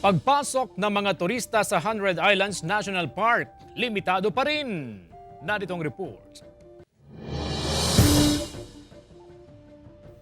Pagpasok ng mga turista sa 100 Islands National Park, limitado pa rin. Narito ang report.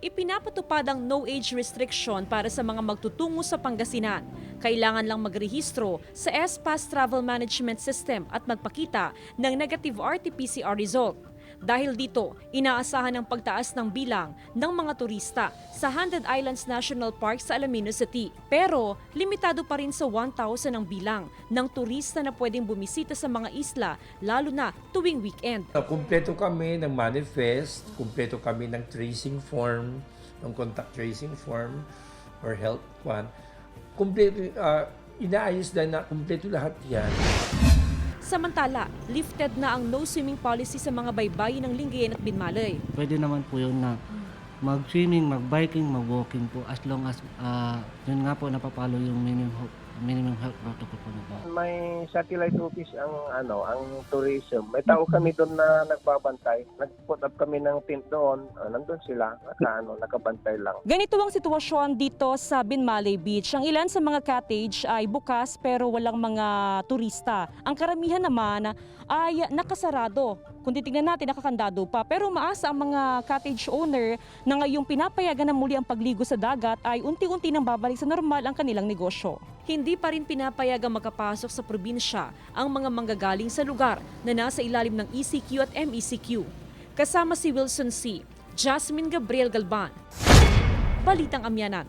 Ipinapatupad ang no age restriction para sa mga magtutungo sa Pangasinan. Kailangan lang magrehistro sa S-Pass Travel Management System at magpakita ng negative RT-PCR result. Dahil dito, inaasahan ang pagtaas ng bilang ng mga turista sa 100 Islands National Park sa Alaminos City. Pero limitado pa rin sa 1,000 ang bilang ng turista na pwedeng bumisita sa mga isla, lalo na tuwing weekend. Kumpleto kami ng manifest, kumpleto kami ng tracing form, ng contact tracing form or health one. Kumpleto, inaayos na kumpleto lahat yan. Samantala, lifted na ang no swimming policy sa mga baybayin ng Lingayen at Binmalay. Pwede naman po yun na mag-swimming, mag-biking, mag-walking po as long as yun nga po napapalo yung minimum health protocol po nila. May satellite office ang tourism. May tao kami doon na nagbabantay. Nag-put up kami ng tent doon. Nandun sila, nakabantay lang. Ganito ang sitwasyon dito sa Binmalay Beach. Ang ilan sa mga cottage ay bukas pero walang mga turista. Ang karamihan naman ay nakasarado. Kung titignan natin, nakakandado pa. Pero maasa ang mga cottage owner na ngayong pinapayagan na muli ang pagligo sa dagat ay unti-unti nang babalik sa normal ang kanilang negosyo. Hindi pa rin pinapayagang makapasok sa probinsya ang mga manggagaling sa lugar na nasa ilalim ng ECQ at MECQ. Kasama si Wilson C., Jasmine Gabriel Galban. Balitang Amyanan.